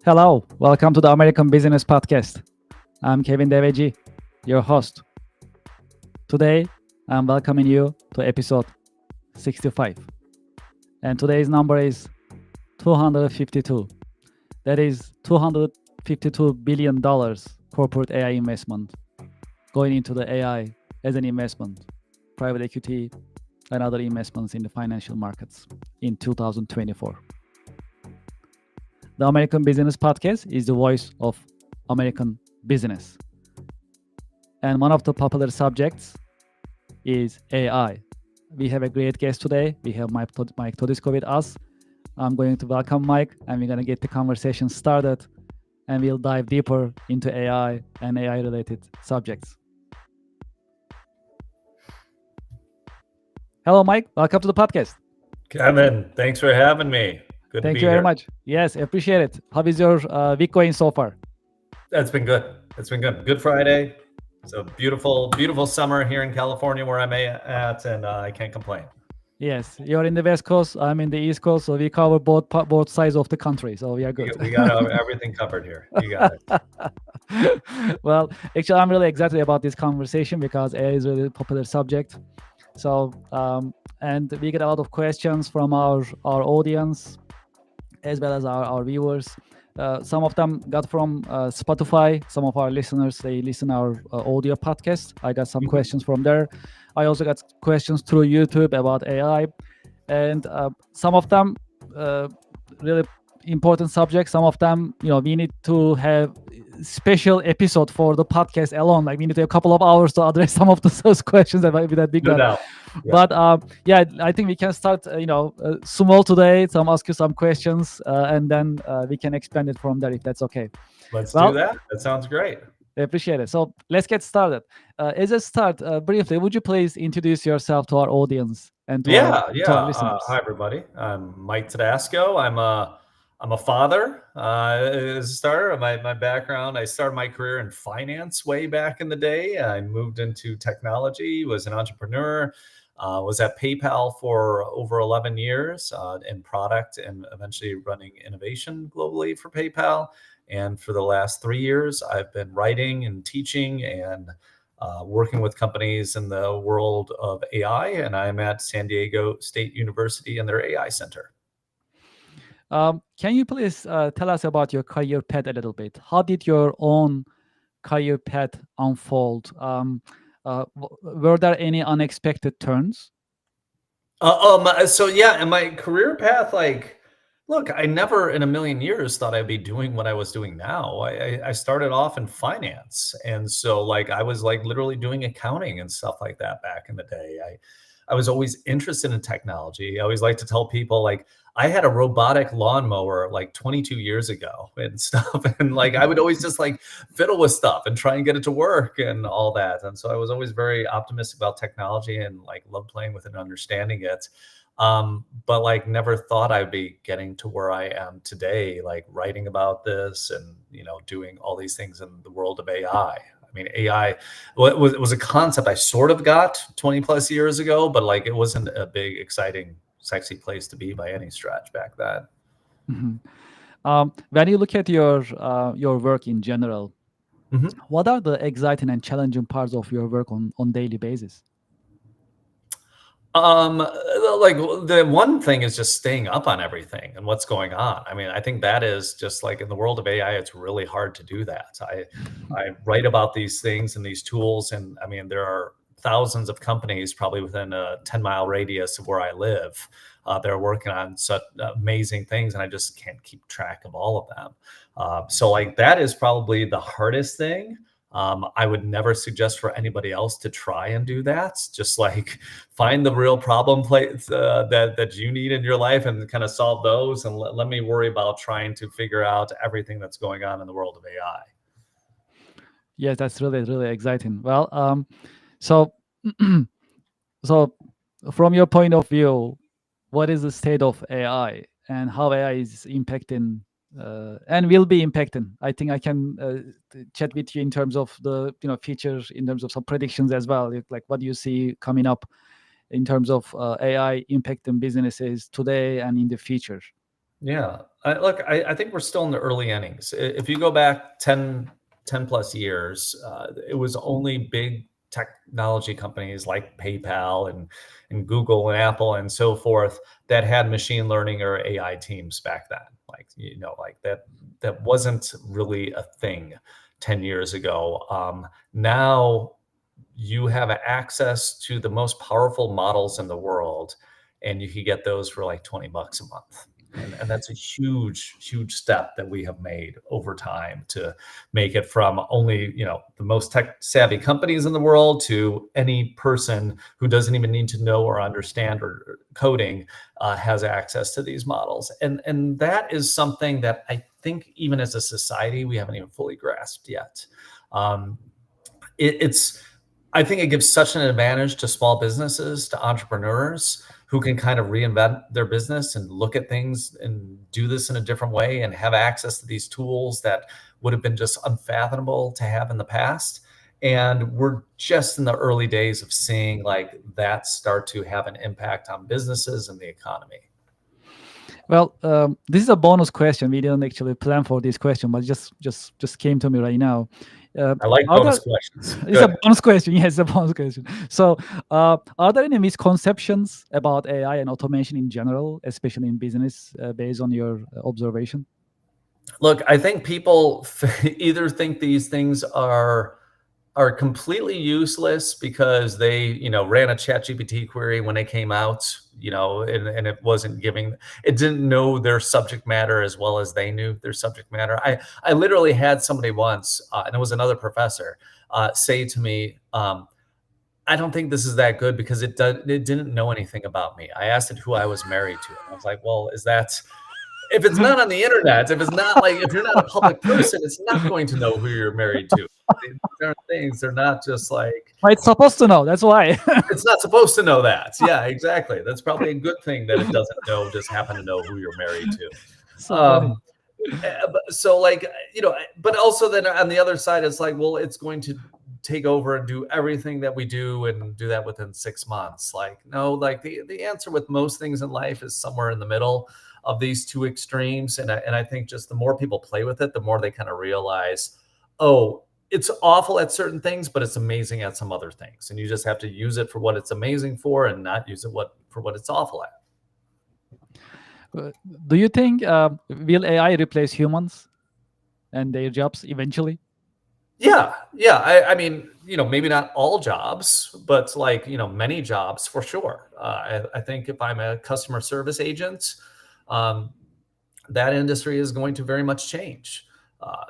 Hello, welcome to the American Business Podcast. I'm Kevin Deveji, your host. Today, I'm welcoming you to episode 65. And today's number is 252. That is $252 billion corporate AI investment going into the AI as an investment, private equity, and other investments in the financial markets in 2024. The American Business Podcast is the voice of American business. And one of the popular subjects is AI. We have a great guest today. We have Mike Todisco with us. I'm going to welcome Mike, and we're going to get the conversation started, and we'll dive deeper into AI and AI-related subjects. Hello, Mike. Welcome to the podcast. Kevin, thanks for having me. Good to Thank be you very here. much. Yes, appreciate it. How is your week going so far? That's been good. It's been good. Good Friday. It's a beautiful, beautiful summer here in California where I'm at, and I can't complain. Yes, you're in the West Coast. I'm in the East Coast, so we cover both sides of the country. So we are good. We got everything covered here. You got it. Well, actually, I'm really excited about this conversation because AI is a really popular subject. So, and we get a lot of questions from our audience as well as our viewers. Some of them got from Spotify. Some of our listeners, they listen our audio podcast. I got some questions from there. I also got questions through YouTube about AI. And some of them really important subjects. Some of them, we need to have special episode for the podcast alone. Like we need to have a couple of hours to address some of those questions that might be that big. No doubt. Yeah. But I think we can start, small today. So I'm ask you some questions, and then we can expand it from there if that's okay. Let's do that. That sounds great. I appreciate it. So let's get started. As a start, briefly, would you please introduce yourself to our audience and to our listeners? Hi, everybody. I'm Mike Tedesco. I'm a father. As a starter, my background, I started my career in finance way back in the day. I moved into technology, was an entrepreneur, was at PayPal for over 11 years in product and eventually running innovation globally for PayPal. And for the last 3 years, I've been writing and teaching and working with companies in the world of AI. And I'm at San Diego State University in their AI Center. Can you please tell us about your career path a little bit? How did your own career path unfold? Were there any unexpected turns? And my career path, look, I never in a million years thought I'd be doing what I was doing now. I started off in finance. And so I was literally doing accounting and stuff like that back in the day. I was always interested in technology. I always like to tell people I had a robotic lawnmower 22 years ago and stuff. And I would always just fiddle with stuff and try and get it to work and all that. And so I was always very optimistic about technology and loved playing with it and understanding it. But never thought I'd be getting to where I am today, writing about this and, doing all these things in the world of AI. I mean, AI was a concept I sort of got 20 plus years ago, but it wasn't a big, exciting, sexy place to be by any stretch back then. Mm-hmm. When you look at your work in general, what are the exciting and challenging parts of your work on daily basis? The one thing is just staying up on everything and what's going on. I mean, I think that is just in the world of AI, it's really hard to do that. I write about these things and these tools, and I mean, there are thousands of companies probably within a 10-mile radius of where I live. They're working on such amazing things, and I just can't keep track of all of them. So that is probably the hardest thing. I would never suggest for anybody else to try and do that. Just find the real problem that you need in your life and kind of solve those, and let me worry about trying to figure out everything that's going on in the world of AI. Yes, that's really, really exciting. Well, so from your point of view, what is the state of AI and how AI is impacting and will be impacting? I think I can chat with you in terms of the features, in terms of some predictions as well. What do you see coming up in terms of AI impacting businesses today and in the future? Yeah. Look, I think we're still in the early innings. If you go back 10 plus years, it was only big technology companies like PayPal and Google and Apple and so forth that had machine learning or AI teams back then. Like, like that wasn't really a thing 10 years ago. Now you have access to the most powerful models in the world, and you can get those for like $20 a month. And that's a huge, huge step that we have made over time to make it from only, the most tech savvy companies in the world to any person who doesn't even need to know or understand or coding has access to these models. And that is something that I think even as a society, we haven't even fully grasped yet. Um, it's I think it gives such an advantage to small businesses, to entrepreneurs who can kind of reinvent their business and look at things and do this in a different way and have access to these tools that would have been just unfathomable to have in the past. And we're just in the early days of seeing like that start to have an impact on businesses and the economy. Well, this is a bonus question. We didn't actually plan for this question, but just came to me right now. I like Are bonus there? questions. It's a Good. bonus question. Yes, a bonus question. So, are there any misconceptions about AI and automation in general, especially in business, based on your observation? Look, I think people either think these things are completely useless because they, ran a ChatGPT query when they came out, and it didn't know their subject matter as well as they knew their subject matter. I literally had somebody once, and it was another professor, say to me, I don't think this is that good because it didn't know anything about me. I asked it who I was married to, and I was like, well, if it's not on the internet, if it's not like if you're not a public person, it's not going to know who you're married to. These aren't things. They're not just like Well, it's supposed to know. That's why. it's not supposed to know that. Yeah, exactly. That's probably a good thing that it doesn't know, just happen to know who you're married to. So funny. So like, but also then on the other side, it's like, well, it's going to take over and do everything that we do and do that within 6 months. Like, no, like the answer with most things in life is somewhere in the middle of these two extremes. And I think just the more people play with it, the more they kind of realize, oh, it's awful at certain things, but it's amazing at some other things. And you just have to use it for what it's amazing for and not use it for what it's awful at. Do you think will AI replace humans and their jobs eventually? Yeah, yeah. I mean, maybe not all jobs, but like, many jobs for sure. I think if I'm a customer service agent, um, that industry is going to very much change. Uh,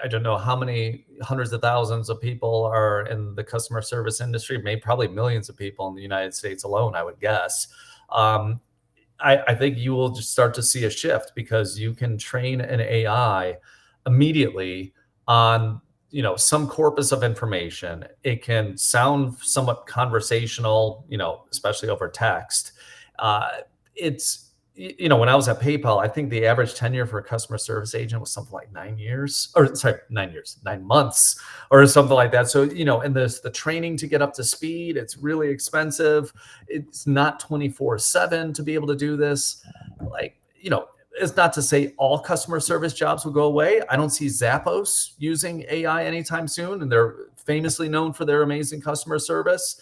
I don't know how many hundreds of thousands of people are in the customer service industry, maybe probably millions of people in the United States alone, I would guess. Um, I think you will just start to see a shift because you can train an AI immediately on some corpus of information. It can sound somewhat conversational, especially over text. It's when I was at PayPal, I think the average tenure for a customer service agent was something like 9 years, or sorry, 9 years, 9 months, or something like that. So, and the training to get up to speed, it's really expensive. It's not 24/7 to be able to do this. Like, it's not to say all customer service jobs will go away. I don't see Zappos using AI anytime soon, and they're famously known for their amazing customer service.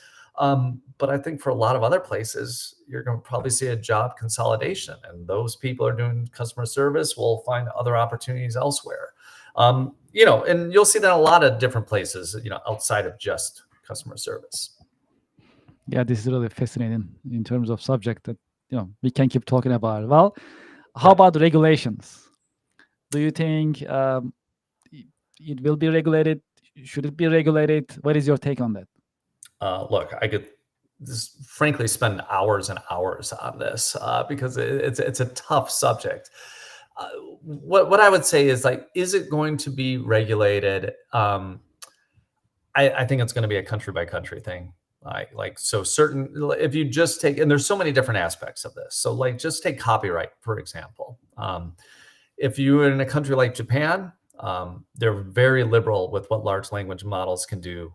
But I think for a lot of other places, you're going to probably see a job consolidation, and those people are doing customer service will find other opportunities elsewhere. And you'll see that in a lot of different places, outside of just customer service. Yeah, this is really fascinating in terms of subject that we can keep talking about. Well, how Yeah. about regulations? Do you think it will be regulated? Should it be regulated? What is your take on that? Look, I could just frankly spend hours and hours on this because it's a tough subject. What I would say is like, is it going to be regulated? I think it's going to be a country by country thing. So certain, if you just take, and there's so many different aspects of this. So like, just take copyright, for example. If you're in a country like Japan, they're very liberal with what large language models can do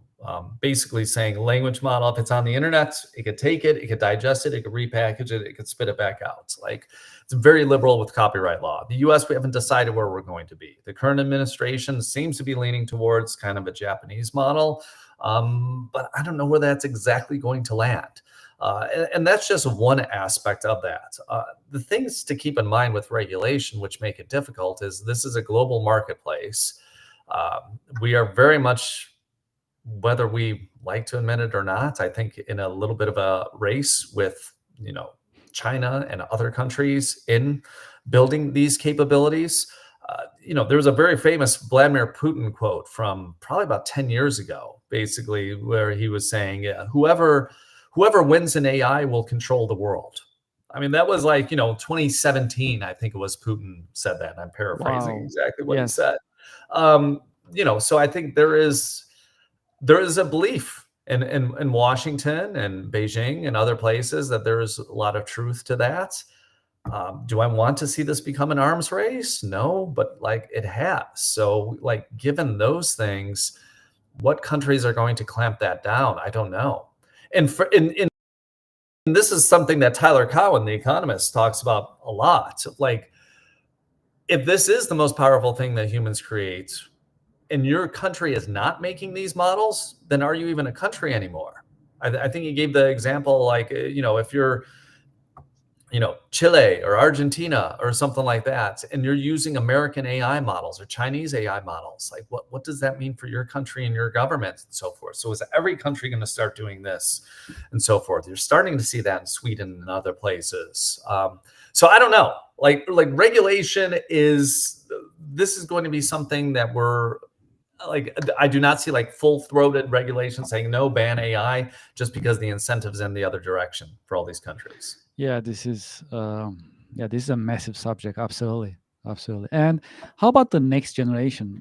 basically saying language model, if it's on the internet, it could take it, it could digest it, it could repackage it, it could spit it back out. Like, it's very liberal with copyright law. The US, we haven't decided where we're going to be. The current administration seems to be leaning towards kind of a Japanese model, but I don't know where that's exactly going to land. And that's just one aspect of that. The things to keep in mind with regulation, which make it difficult, is this is a global marketplace. We are very much, whether we like to admit it or not, I think in a little bit of a race with, China and other countries in building these capabilities. There's a very famous Vladimir Putin quote from probably about 10 years ago, basically, where he was saying, whoever wins in AI will control the world. I mean, that was like, 2017, I think it was, Putin said that. And I'm paraphrasing exactly what he said. So I think there is a belief in Washington and Beijing and other places that there is a lot of truth to that. Do I want to see this become an arms race? No, but like, it has. So like, given those things, what countries are going to clamp that down? I don't know. And this is something that Tyler Cowen, the economist, talks about a lot. Like, if this is the most powerful thing that humans create, and your country is not making these models, then are you even a country anymore? I think he gave the example, like, if you're, Chile or Argentina or something like that, and you're using American AI models or Chinese AI models, like what does that mean for your country and your government and so forth? So is every country going to start doing this and so forth? You're starting to see that in Sweden and other places. So I don't know, like regulation this is going to be something that I do not see like full-throated regulation saying no, ban AI, just because the incentive's in the other direction for all these countries. Yeah, this is a massive subject. Absolutely. And how about the next generation?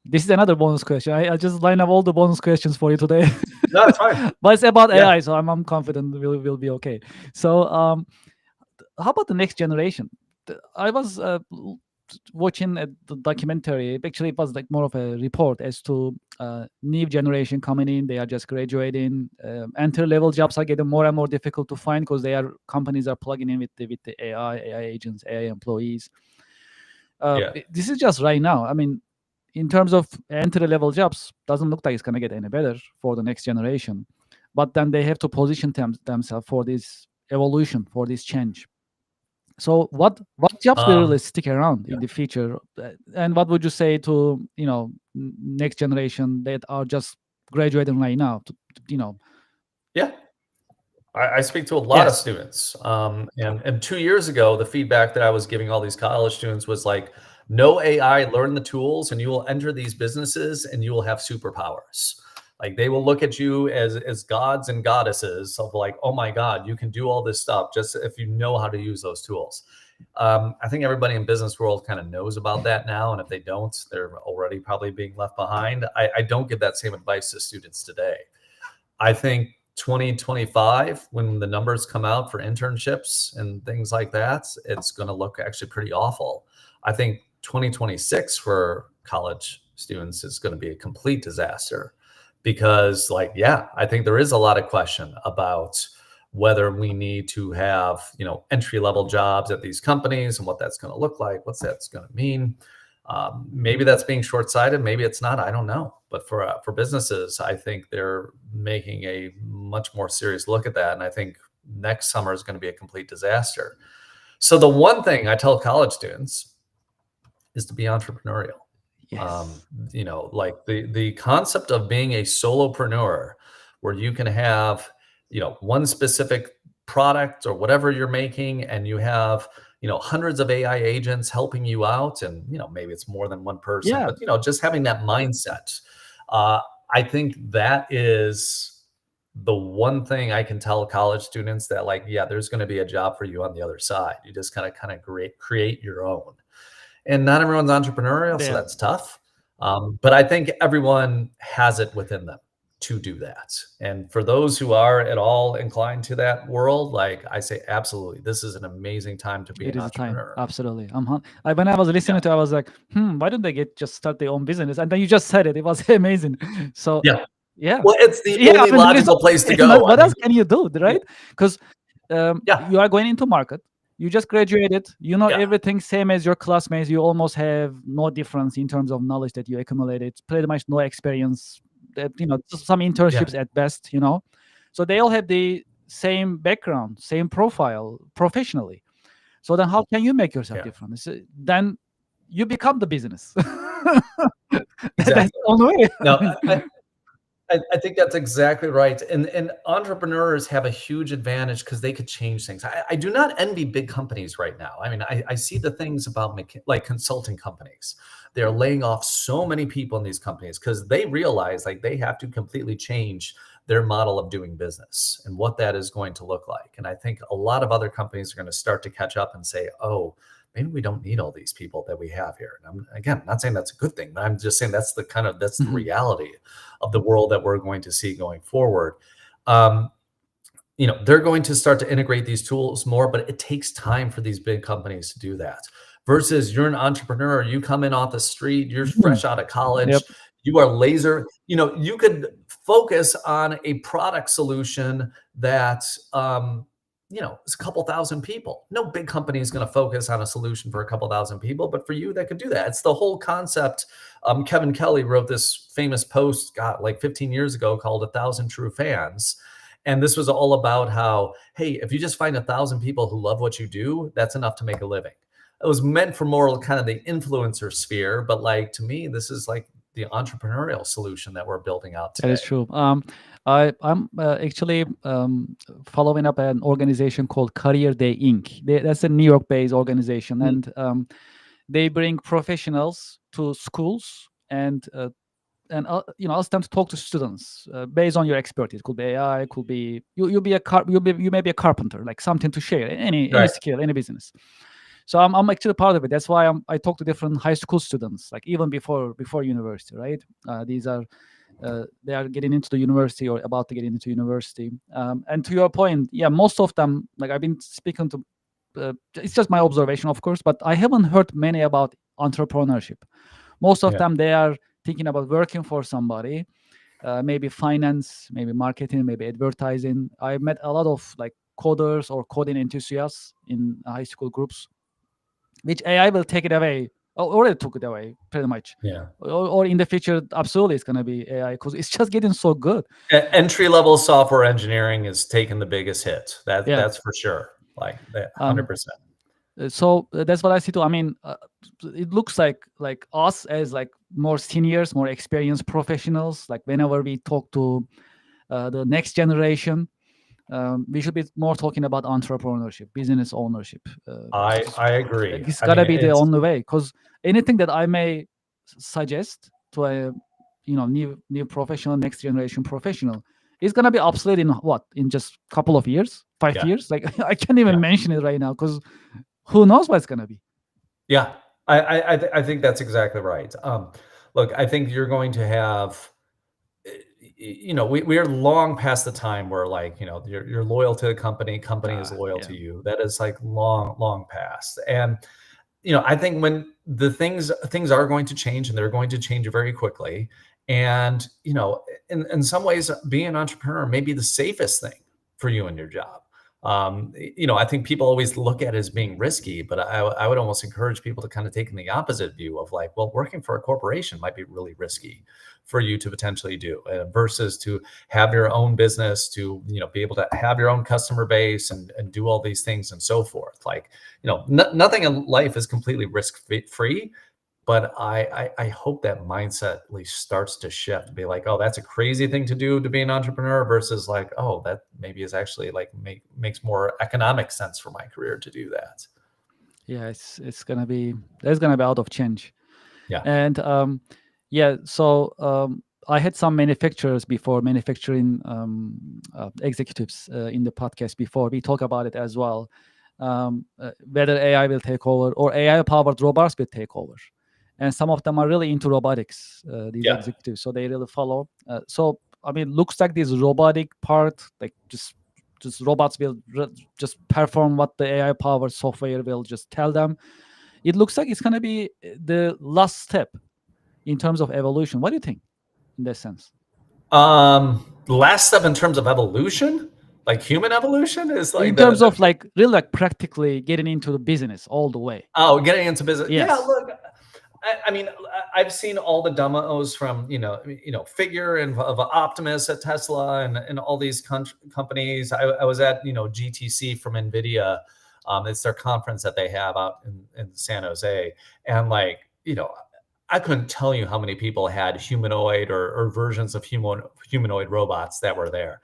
This is another bonus question. I just line up all the bonus questions for you today. No, it's fine. But it's about AI, so I'm confident we'll be okay. So how about the next generation? I was watching the documentary. Actually, it was like more of a report as to new generation coming in. They are just graduating. Entry level jobs are getting more and more difficult to find because companies are plugging in with the AI agents, AI employees. This is just right now. I mean, in terms of entry level jobs, doesn't look like it's gonna get any better for the next generation. But then they have to position themselves for this evolution, for this change. So what jobs will really stick around in the future, and what would you say to next generation that are just graduating right now? Yeah, I speak to a lot of students, and 2 years ago, the feedback that I was giving all these college students was like, "No AI, learn the tools, and you will enter these businesses, and you will have superpowers." Like, they will look at you as gods and goddesses of like, oh my God, you can do all this stuff just if you know how to use those tools. I think everybody in business world kind of knows about that now. And if they don't, they're already probably being left behind. I don't give that same advice to students today. I think 2025, when the numbers come out for internships and things like that, it's going to look actually pretty awful. I think 2026 for college students is going to be a complete disaster. Because I think there is a lot of question about whether we need to have, entry-level jobs at these companies and what that's going to look like, what's that's going to mean. Maybe that's being short-sighted, maybe it's not, I don't know. But for businesses, I think they're making a much more serious look at that. And I think next summer is going to be a complete disaster. So the one thing I tell college students is to be entrepreneurial. Yes. Like the concept of being a solopreneur, where you can have, one specific product or whatever you're making, and you have, hundreds of AI agents helping you out, and, maybe it's more than one person, but, just having that mindset. I think that is the one thing I can tell college students that there's going to be a job for you on the other side. You just kind of create your own. And not everyone's entrepreneurial, so that's tough. But I think everyone has it within them to do that. And for those who are at all inclined to that world, I say, absolutely, this is an amazing time to be an entrepreneur. Absolutely. When I was listening to it, I was like, why don't they just start their own business? And then you just said it. It was amazing. So Yeah, Well, it's the yeah. I only mean, there is logical place to go. I what else mean, can you do, yeah, right? Because yeah, you are going into market. You just graduated. You know yeah, everything same as your classmates. You almost have no difference in terms of knowledge that you accumulated. Pretty much no experience. Just some yeah, internships at best. So they all have the same background, same profile professionally. So then, how can you make yourself yeah, different? Then you become the business. That's exactly. the only way. I No, mean, I think that's exactly right. And entrepreneurs have a huge advantage because they could change things. I do not envy big companies right now. I mean, I see the things about like consulting companies. They're laying off so many people in these companies because they realize like they have to completely change their model of doing business and what that is going to look like. And I think a lot of other companies are going to start to catch up and say, oh, maybe we don't need all these people that we have here. And again, not saying that's a good thing, but I'm just saying that's the mhm. reality of the world that we're going to see going forward. Um, they're going to start to integrate these tools more, but it takes time for these big companies to do that. Versus you're an entrepreneur, you come in off the street, you're Mhm. fresh out of Yep, college, you are laser, you could focus on a product solution that is a couple thousand people. No big company is going to focus on a solution for a couple thousand people, but for you, that could do that. It's the whole concept. Kevin Kelly wrote this famous post, God, like 15 years ago, called "1,000 True Fans." And this was all about how, hey, if you just find 1,000 people who love what you do, that's enough to make a living. It was meant for more kind of the influencer sphere, but like to me, this is like the entrepreneurial solution that we're building out that is today. true. I'm actually following up an organization called Career Day Inc. That's a New York-based organization, Mm, and they bring professionals to schools and ask them to talk to students based on your expertise. Could be AI, could be you may be a carpenter, like something to share, any right. skill, any business. So I'm actually part of it. That's why I talk to different high school students, like even before university, right? These are they are getting into the university or about to get into university. And to your point, yeah, most of them, like I've been speaking to, it's just my observation, of course, but I haven't heard many about entrepreneurship. Most of Yeah. them, they are thinking about working for somebody, maybe finance, maybe marketing, maybe advertising. I met a lot of like coders or coding enthusiasts in high school groups, which AI will take it away. Already took it away, pretty much. Yeah. Or in the future, absolutely, it's gonna be AI because it's just getting so good. Entry level software engineering is taking the biggest hit. Yeah. That's for sure. Like that Um. 100%. So that's what I see too. I mean, it looks like us as like more seniors, more experienced professionals. Like whenever we talk to the next generation, we should be more talking about entrepreneurship, business ownership. I agree. It's I gotta mean, be the it's only way. Because anything that I may suggest to a new professional, next generation professional, is gonna be obsolete in what, in just couple of years, five yeah, years. Like I can't yeah. even mention it right now because who knows what it's gonna be. Yeah, I think that's exactly right. Look, I think you're going to have, we're long past the time where like, you're loyal to the company, company is loyal Yeah. to you. That is like long past. And I think when the things are going to change and they're going to change very quickly. And in some ways, being an entrepreneur may be the safest thing for you in your job. I think people always look at it as being risky, but I would almost encourage people to kind of take in the opposite view of like, well, working for a corporation might be really risky for you to potentially do versus to have your own business, to be able to have your own customer base and do all these things and so forth. Like, nothing in life is completely risk free, but I hope that mindset at least starts to shift to be like, oh, that's a crazy thing to do to be an entrepreneur versus like, oh, that maybe is actually like makes more economic sense for my career to do that. Yeah, it's gonna be there's gonna be out of change. Yeah. And yeah, so I had some manufacturers before, manufacturing executives in the podcast before. We talk about it as well, whether AI will take over or AI powered robots will take over. And some of them are really into robotics, these Yeah. executives, so they really follow. So I mean, looks like this robotic part, like just robots will just perform what the AI powered software will just tell them. It looks like it's going to be the last step in terms of evolution. What do you think in that sense? Last step in terms of evolution, like human evolution, is In like terms the of like really like practically getting into the business all the way. oh, getting into business. Yeah, Yes. look, I mean, I've seen all the demos from Figure and of Optimus at Tesla and all these companies. I was at GTC from Nvidia. It's their conference that they have out in San Jose, and I couldn't tell you how many people had humanoid or versions of humanoid robots that were there.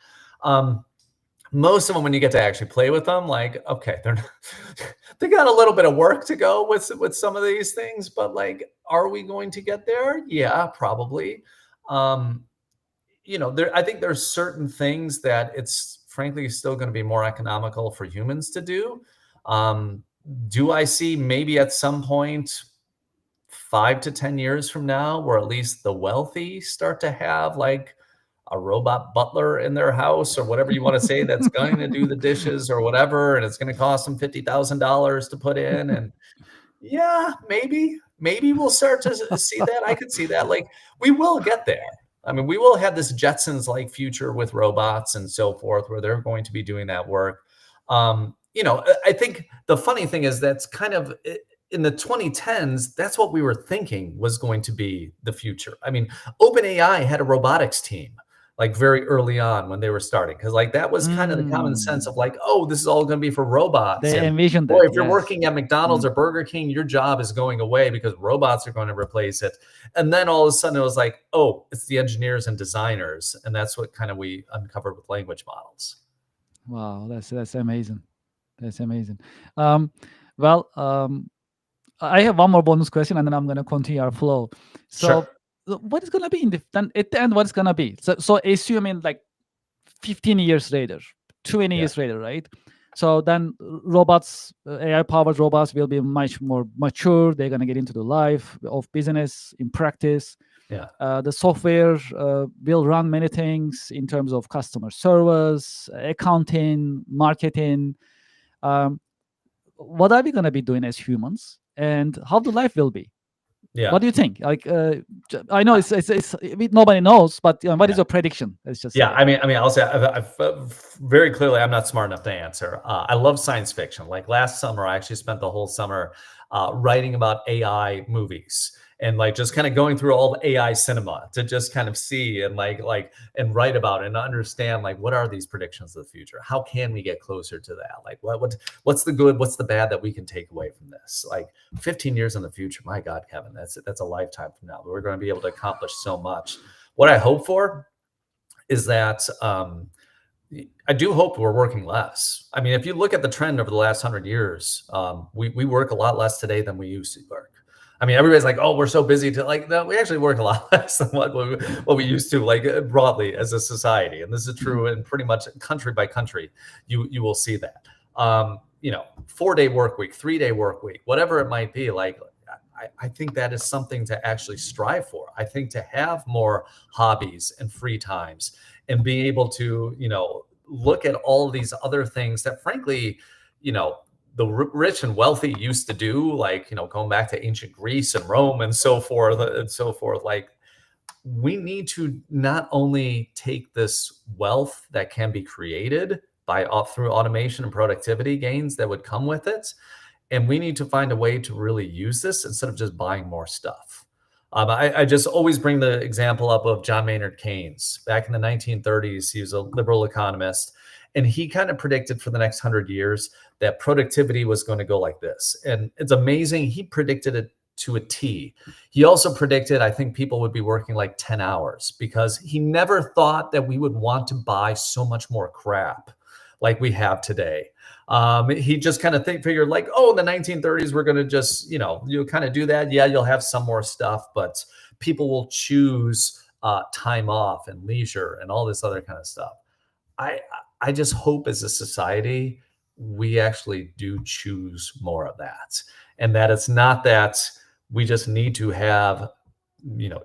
Most of them, when you get to actually play with them, like, okay, they're not, they got a little bit of work to go with some of these things, but like, are we going to get there? Yeah, probably. Um, I think there's certain things that it's frankly still going to be more economical for humans to do. Um, do I see maybe at some point 5 to 10 years from now, where at least the wealthy start to have like a robot butler in their house or whatever you want to say that's going to do the dishes or whatever, and it's going to cost them $50,000 to put in. And yeah, maybe we'll start to see that. I could see that. Like, we will get there. I mean, we will have this Jetsons like future with robots and so forth, where they're going to be doing that work. I think the funny thing is that's kind of in the 2010s, that's what we were thinking was going to be the future. I mean, OpenAI had a robotics team like very early on when they were starting, because like that was kind of the common sense Mm, of like, oh, this is all going to be for robots. they And envisioned boy, that. if you're Yes. working at McDonald's Mm. or Burger King, your job is going away because robots are going to replace it. And then all of a sudden it was like, oh, it's the engineers and designers. And that's what kind of we uncovered with language models. Wow, that's amazing. That's amazing. Um, well, I have one more bonus question, and then I'm gonna continue our flow. So, Sure. what is gonna be in the then at the end? What's gonna be? So assuming like 15 years later, 20 Yeah. years later, right? So then robots, AI-powered robots, will be much more mature. They're gonna get into the life of business in practice. Yeah. The software will run many things in terms of customer service, accounting, marketing. Um, what are we going to be doing as humans, and how the life will be? What Yeah. do you think? Like, I know nobody knows, but what is Yeah. your prediction? Let's just Yeah, say. I mean, I'll say very clearly, I'm not smart enough to answer. I love science fiction. Like last summer, I actually spent the whole summer writing about AI movies and like just kind of going through all the AI cinema to just kind of see and and write about it and understand like what are these predictions of the future? How can we get closer to that? Like what's the good, what's the bad that we can take away from this? Like 15 years in the future, my God, Kevin, that's a lifetime from now. We're going to be able to accomplish so much. What I hope for is that I do hope we're working less. I mean, if you look at the trend over the last 100 years, we work a lot less today than we used to work. I mean, everybody's like, "Oh, we're so busy." To like, no, we actually work a lot less than what we used to, like broadly as a society. And this is true in pretty much country by country. You will see that. 4-day work week, 3-day work week, whatever it might be. Like, I think that is something to actually strive for. I think to have more hobbies and free times and being able to, look at all these other things that frankly, the rich and wealthy used to do, like, going back to ancient Greece and Rome and so forth and so forth. Like, we need to not only take this wealth that can be created through automation and productivity gains that would come with it, and we need to find a way to really use this instead of just buying more stuff. I just always bring the example up of John Maynard Keynes. Back in the 1930s, he was a liberal economist, and he kind of predicted for the next 100 years that productivity was going to go like this. And it's amazing. He predicted it to a T. He also predicted, I think people would be working like 10 hours because he never thought that we would want to buy so much more crap like we have today. He just kind of figured like, oh, in the 1930s, we're going to just, you'll kind of do that. Yeah, you'll have some more stuff, but people will choose time off and leisure and all this other kind of stuff. I I just hope as a society we actually do choose more of that, and that it's not that we just need to have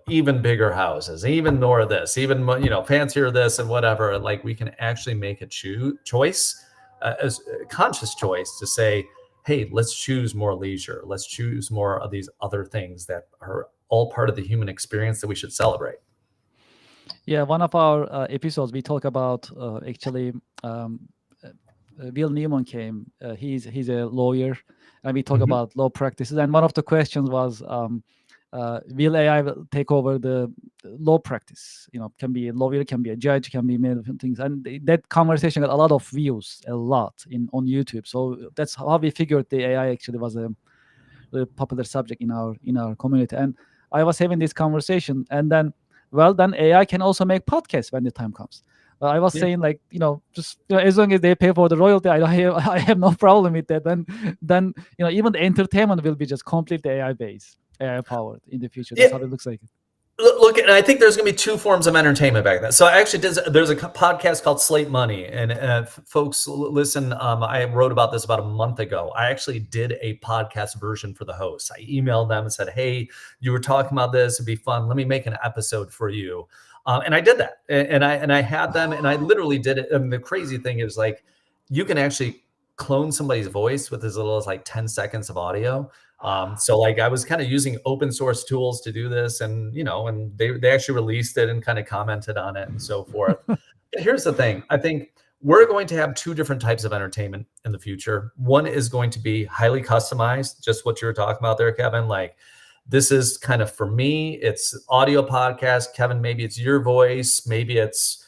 even bigger houses, even more of this, even fancier this and whatever. Like we can actually make a choice, as a conscious choice to say, hey, let's choose more leisure. Let's choose more of these other things that are all part of the human experience that we should celebrate. Yeah, one of our episodes we talk about actually Bill Newman came. He's a lawyer, and we talk Mhm. about law practices. And one of the questions was, will AI will take over the law practice? Can be a lawyer, can be a judge, can be many different things. And that conversation got a lot of views, a lot in on YouTube. So that's how we figured the AI actually was a popular subject in our community. And I was having this conversation, and then AI can also make podcasts when the time comes. I was Yeah. saying, like, just as long as they pay for the royalty, I don't have, I have no problem with that. Then even the entertainment will be just completely AI based, AI powered in the future. Yeah. That's how it looks like. Look, and I think there's going to be two forms of entertainment back then. So I actually did. There's a podcast called Slate Money, and folks, listen. I wrote about this about a month ago. I actually did a podcast version for the hosts. I emailed them and said, "Hey, you were talking about this. It'd be fun. Let me make an episode for you." And I did that, and I had them, and I literally did it. And the crazy thing is, like, you can actually clone somebody's voice with as little as like 10 seconds of audio. So like I was kind of using open source tools to do this, and they actually released it and kind of commented on it and so forth. Here's the thing. I think we're going to have two different types of entertainment in the future. One is going to be highly customized, just what you were talking about there, Kevin. Like, this is kind of, for me, it's audio podcast. Kevin, maybe it's your voice, maybe it's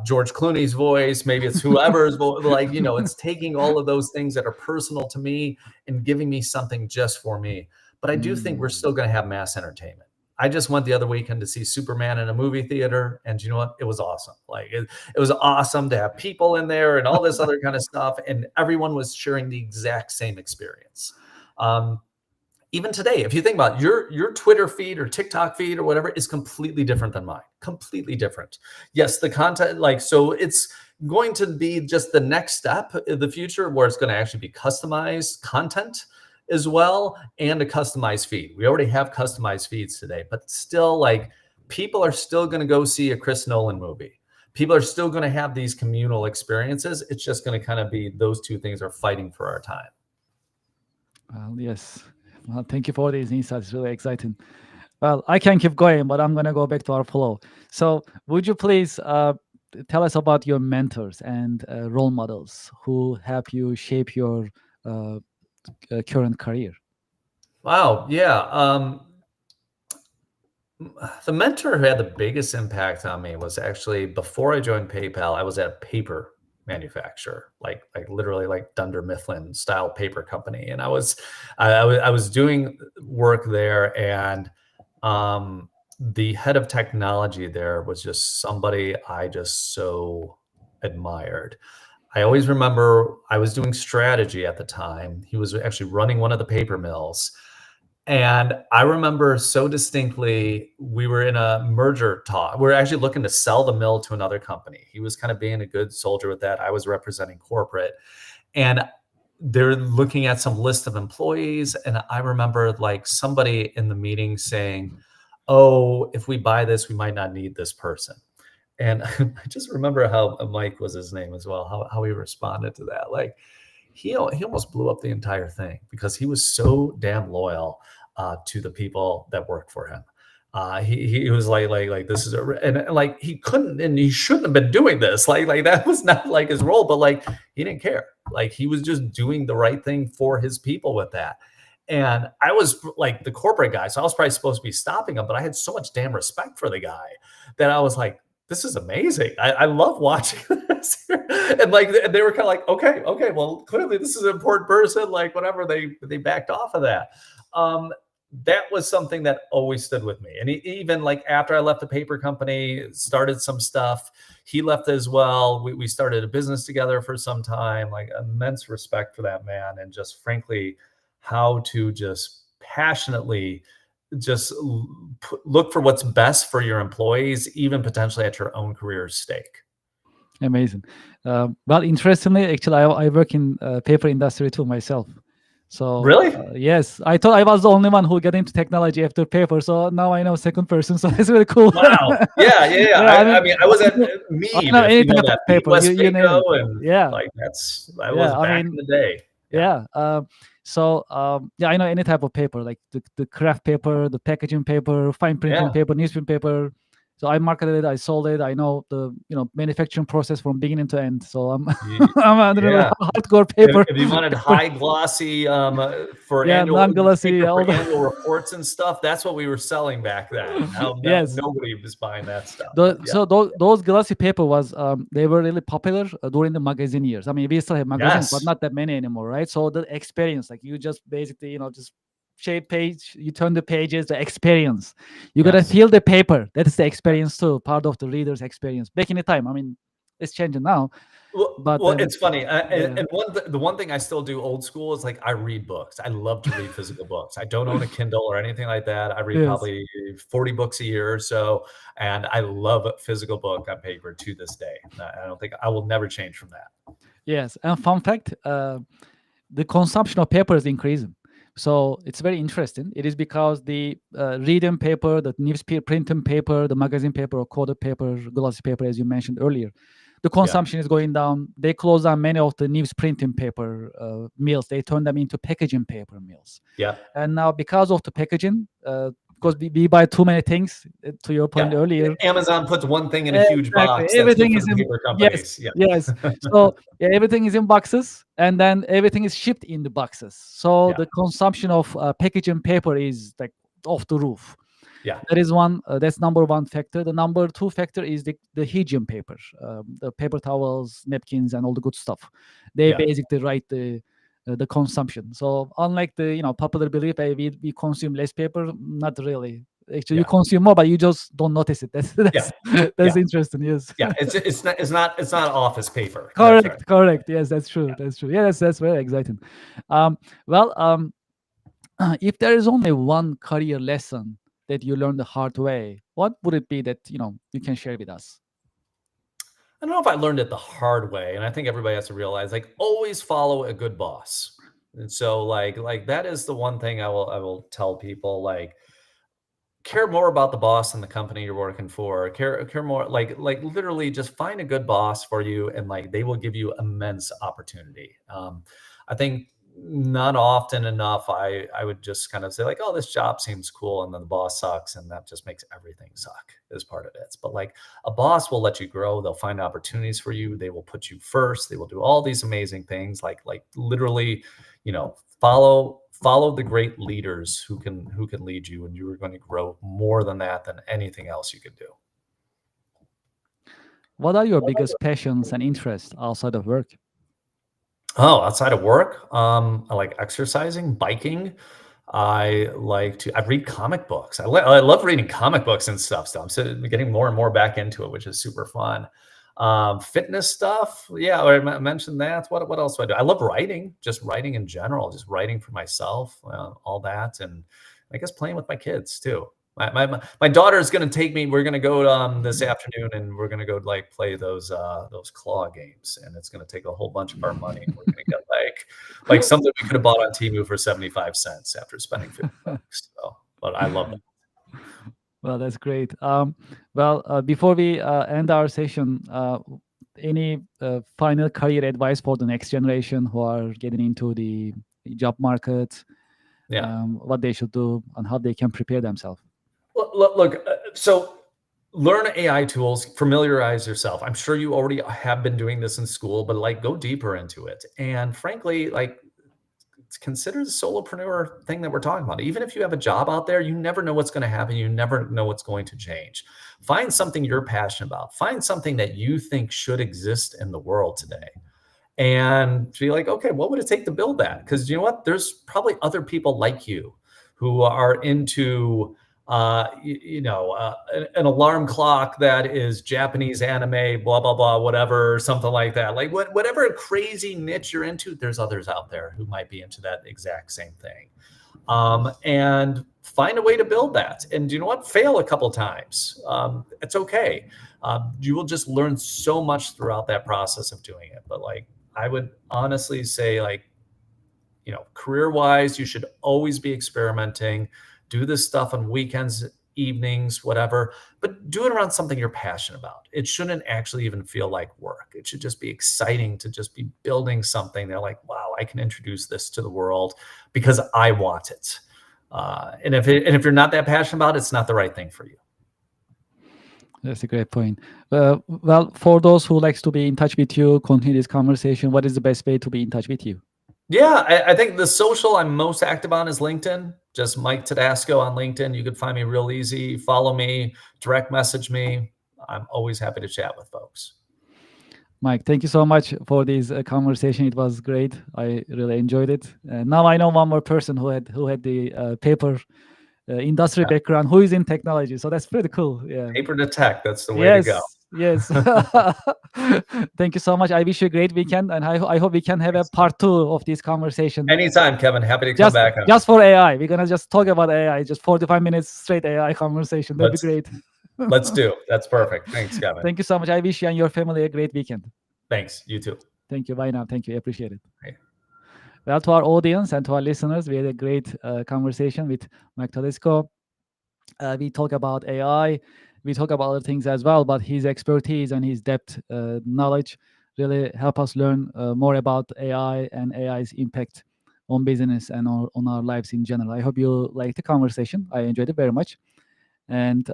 George Clooney's voice, maybe it's whoever's voice. Like, it's taking all of those things that are personal to me and giving me something just for me. But I do think we're Mm. still going to have mass entertainment. I just went the other weekend to see Superman in a movie theater, and you know what? It was awesome. Like, it was awesome to have people in there and all this other kind of stuff, and everyone was sharing the exact same experience. Um, Even today, if you think about it, your Twitter feed or TikTok feed or whatever is completely different than mine. Completely different. Yes, the content, like, so it's going to be just the next step in the future where it's going to actually be customized content as well, and a customized feed. We already have customized feeds today, but still, like, people are still going to go see a Chris Nolan movie. People are still going to have these communal experiences. It's just going to kind of be those two things are fighting for our time. Well, yes. Well, thank you for these insights. It's really exciting. Well, I can keep going, but I'm going to go back to our flow. So, would you please tell us about your mentors and role models who help you shape your uh, current career? Wow. Yeah. The mentor who had the biggest impact on me was actually before I joined PayPal. I was at a paper manufacturer, like literally like Dunder Mifflin style paper company, and I was doing work there, and the head of technology there was just somebody I just so admired. I always remember I was doing strategy at the time. He was actually running one of the paper mills, and I remember so distinctly, we were in a merger talk. We are actually looking to sell the mill to another company. He was kind of being a good soldier with that. I was representing corporate. And they're looking at some list of employees. And I remember like somebody in the meeting saying, "Oh, if we buy this, we might not need this person." And I just remember how Mike was his name as well, how he responded to that. Like, he almost blew up the entire thing because he was so damn loyal to the people that worked for him. He was like this is and like he couldn't and he shouldn't have been doing this. Like that was not like his role, but like he didn't care. Like he was just doing the right thing for his people with that. And I was like the corporate guy, so I was probably supposed to be stopping him, but I had so much damn respect for the guy that I was like, this is amazing. I love watching this. And like they were kind of like, okay, well, clearly this is an important person, like whatever. They backed off of that. Um, that was something that always stood with me. And even like after I left the paper company, started some stuff. He left as well. We started a business together for some time. Like immense respect for that man, and just frankly, how to just passionately just look for what's best for your employees, even potentially at your own career's stake. Amazing. Well, interestingly, actually, I work in paper industry too myself. So Really? yes, I thought I was the only one who got into technology after paper. So now I know second person. So it's really cool. Wow. Yeah, yeah, yeah. Yeah, I mean, I was at I Mead, know if any you know type of that, Mead paper. West You name Vaco, it. and Yeah, like that was yeah. I back in mean, the day. Yeah. yeah. So yeah, I know any type of paper, like the craft paper, the packaging paper, fine printing Yeah. paper, newsprint paper. So I marketed it, I sold it. I know the manufacturing process from beginning to end. So I'm Ye I'm a really Yeah. hardcore paper. If you wanted paper. high glossy, for Yeah, annual non-glossy, paper for all the annual reports and stuff, that's what we were selling back then. Now yes. nobody was buying that stuff, but yeah. So those glossy paper was they were really popular during the magazine years. I mean, we still have magazines, but Yes. not that many anymore, right? So the experience, like you just basically, just shape page, you turn the pages, the experience. You gotta Yes. feel the paper. That is the Yes. experience too, part of the reader's experience. Back in the time, I mean, it's changing now, but Well, then it's funny, yeah, and the one thing I still do old school is, like, I read books. I love to read physical books. I don't own a Kindle or anything like that. I read yes, probably 40 books a year or so, and I love a physical book on paper to this day. I don't think I will never change from that. yes. And fun fact, the consumption of paper is increasing. So it's very interesting. It is because the reading paper, the newspaper, printing paper, the magazine paper, or coded paper, glossy paper, as you mentioned earlier, the Yeah, consumption is going down. They close down many of the news printing paper mills. They turn them into packaging paper mills. yeah, And now, because of the packaging, because we buy too many things, to your point yeah. earlier, Amazon puts one thing in a huge exactly. box that's good Everything for is the in paper yes, companies. Yeah. yes. So yeah, everything is in boxes, and then everything is shipped in the boxes. So Yeah, the consumption of packaging paper is like off the roof. yeah, That is one. That's number one factor. The number two factor is the hygiene paper, the paper towels, napkins, and all the good stuff. They yeah, basically write the consumption. So unlike the popular belief, we consume less paper, not really. Actually, you yeah, consume more, but you just don't notice it. That's yeah, that's yeah, interesting. Yes. yeah. It's not office paper. That's right. Correct, correct. Yes, that's true. That's true. Yeah, that's very exciting. Um, well, if there is only one career lesson that you learned the hard way, what would it be that you can share with us? I don't know if I learned it the hard way, and I think everybody has to realize, like, always follow a good boss. And so, that is the one thing I will tell people, like, care more about the boss and the company you're working for. Care more, literally just find a good boss for you, and like they will give you immense opportunity. I think not often enough I would just kind of say like, oh, this job seems cool, and then the boss sucks, and that just makes everything suck as part of it. But like a boss will let you grow, they'll find opportunities for you, they will put you first, they will do all these amazing things, like literally, follow the great leaders who can lead you, and you are going to grow more than that than anything else you could do. What are your biggest passions and interests outside of work? Oh, outside of work, I like exercising, biking. I read comic books. I love reading comic books and stuff. So I'm getting more and more back into it, which is super fun. Fitness stuff. Yeah, I mentioned that. What else do I do? I love writing, just writing in general, just writing for myself, all that, and I guess playing with my kids too. My daughter is going to take me. We're going to go this afternoon, and we're going to go like play those claw games, and it's going to take a whole bunch of our money. We're going to get like something we could have bought on Temu for 75 cents after spending $50. So, but I love that. Well, that's great. Well, before we end our session, any final career advice for the next generation who are getting into the job market, Yeah. what they should do and how they can prepare themselves? Look, so learn AI tools, familiarize yourself. I'm sure you already have been doing this in school, but like go deeper into it. And frankly, like consider the solopreneur thing that we're talking about. Even if you have a job out there, you never know what's going to happen. You never know what's going to change. Find something you're passionate about. Find something that you think should exist in the world today. And be like, okay, what would it take to build that? Because you know what? There's probably other people like you who are into an alarm clock that is Japanese anime, blah, blah, blah, whatever, something like that. Like whatever crazy niche you're into, there's others out there who might be into that exact same thing. And find a way to build that. And you know what? Fail a couple times. It's okay. You will just learn so much throughout that process of doing it. But like, I would honestly say, like, career wise, you should always be experimenting. Do this stuff on weekends, evenings, whatever, but do it around something you're passionate about. It shouldn't actually even feel like work. It should just be exciting to just be building something. They're like, wow, I can introduce this to the world because I want it. And if you're not that passionate about it, it's not the right thing for you. That's a great point. Well, for those who likes to be in touch with you, continue this conversation, what is the best way to be in touch with you? Yeah, I think the social I'm most active on is LinkedIn. Just Mike Tedasco on LinkedIn. You can find me real easy. Follow me, direct message me. I'm always happy to chat with folks. Mike, thank you so much for this conversation. It was great. I really enjoyed it. Now I know one more person who had the paper industry Yeah, background who is in technology. So that's pretty cool. Yeah. paper to tech, that's the way to go. Yes. Yes. Thank you so much. I wish you a great weekend, and I hope we can have a Thanks. part two of this conversation. Anytime, Kevin. Happy to come Just back on. just for AI. We're gonna just talk about AI. Just 45 minutes straight AI conversation. That'd be Let's great. let's do. That's perfect. Thanks, Kevin. Thank you so much. I wish you and your family a great weekend. Thanks. You too. Thank you. Bye now. Thank you. I appreciate it. Bye. Well, to our audience and to our listeners, we had a great conversation with Mike Tedesco. We talk about AI. We talk about other things as well, but his expertise and his depth knowledge really help us learn more about AI and AI's impact on business and on our lives in general. I hope you liked the conversation. I enjoyed it very much, and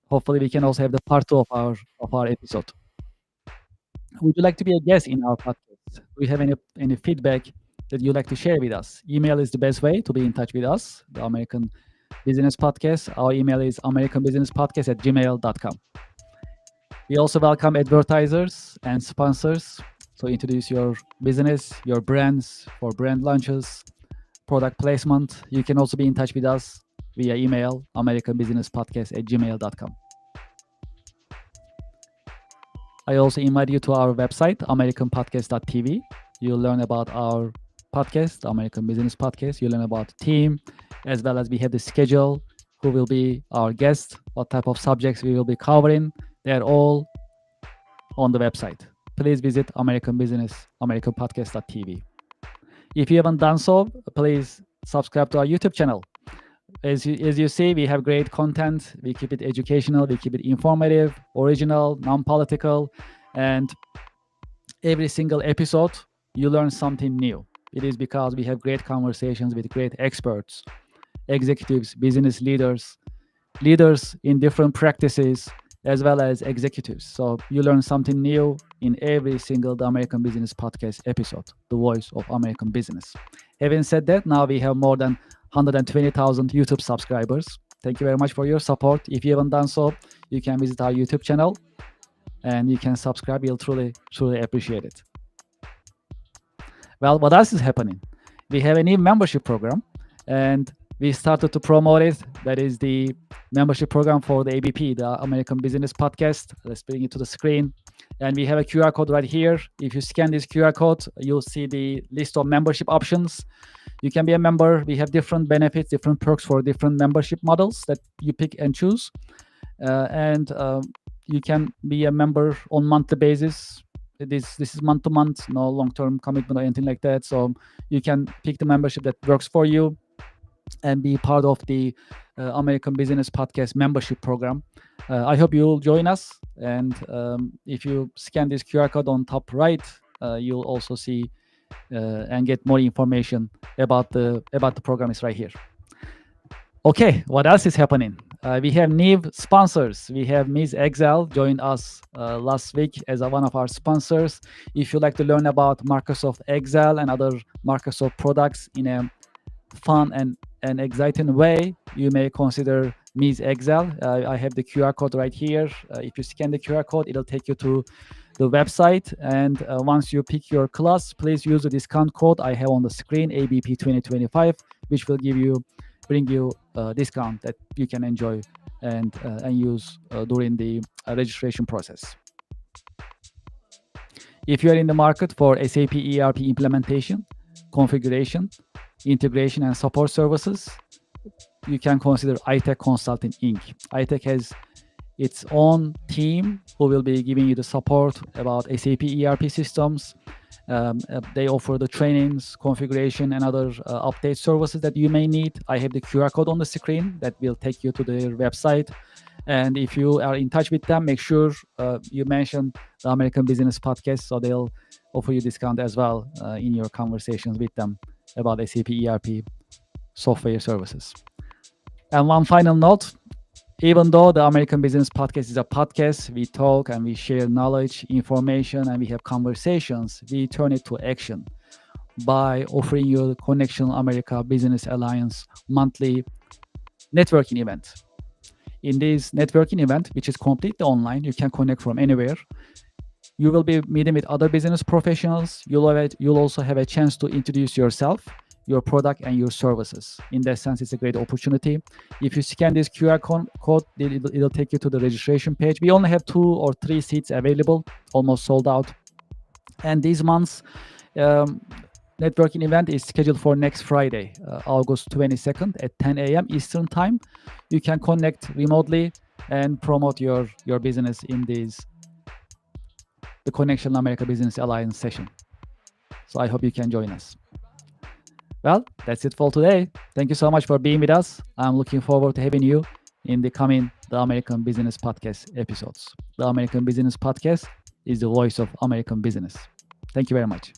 hopefully we can also have the part two of our episode. Would you like to be a guest in our podcast? Do you have any feedback that you'd like to share with us? Email is the best way to be in touch with us, the American Business Podcast. Our email is americanbusinesspodcast@gmail.com. We also welcome advertisers and sponsors to introduce your business, your brands for brand launches, product placement. You can also be in touch with us via email, americanbusinesspodcast@gmail.com. I also invite you to our website, americanpodcast.tv. You'll learn about our podcast, American Business Podcast. You'll learn about the team, as well as we have the schedule, who will be our guest, what type of subjects we will be covering. They're all on the website. Please visit americanpodcast.tv. If you haven't done so, please subscribe to our YouTube channel. As you see, we have great content. We keep it educational, we keep it informative, original, non-political, and every single episode you learn something new. It is because we have great conversations with great experts, executives, business leaders, leaders in different practices, as well as executives. So you learn something new in every single The American Business Podcast episode, the voice of American business. Having said that, now we have more than 120,000 YouTube subscribers. Thank you very much for your support. If you haven't done so, you can visit our YouTube channel and you can subscribe. We'll truly, truly appreciate it. Well, what else is happening? We have a new membership program and we started to promote it. That is the membership program for the ABP, the American Business Podcast. Let's bring it to the screen. And we have a QR code right here. If you scan this QR code, you'll see the list of membership options. You can be a member. We have different benefits, different perks for different membership models that you pick and choose. And you can be a member on monthly basis. This is month to month, no long-term commitment or anything like that. So you can pick the membership that works for you and be part of the American Business Podcast membership program. I hope you'll join us. And if you scan this QR code on top right, you'll also see and get more information about the program is right here. Okay, what else is happening? We have new sponsors. We have Ms. Excel joined us last week as one of our sponsors. If you'd like to learn about Microsoft Excel and other Microsoft products in a fun and exciting way, you may consider Ms. Excel. I have the QR code right here. If you scan the QR code, it'll take you to the website. And once you pick your class, please use the discount code I have on the screen, ABP 2025, which will bring you a discount that you can enjoy and use during the registration process. If you are in the market for SAP ERP implementation, configuration, integration, and support services, you can consider iTech Consulting Inc. iTech has its own team who will be giving you the support about SAP ERP systems. They offer the trainings, configuration, and other update services that you may need. I have the QR code on the screen that will take you to their website. And if you are in touch with them, make sure you mention the American Business Podcast, so they'll offer you discount as well in your conversations with them about SAP ERP software services. And one final note, Even though the American Business Podcast is a podcast, we talk and we share knowledge, information, and we have conversations. We turn it to action by offering you the Connection America Business Alliance monthly networking event. In this networking event, which is completely online, you can connect from anywhere. You will be meeting with other business professionals. You'll also have a chance to introduce yourself, your product, and your services. In that sense, it's a great opportunity. If you scan this QR code, it'll take you to the registration page. We only have 2 or 3 seats available, almost sold out. And these months, networking event is scheduled for next Friday, August 22nd at 10 a.m. Eastern Time. You can connect remotely and promote your business in the Connection America Business Alliance session. So I hope you can join us. Well, that's it for today. Thank you so much for being with us. I'm looking forward to having you in the coming The American Business Podcast episodes. The American Business Podcast is the voice of American business. Thank you very much.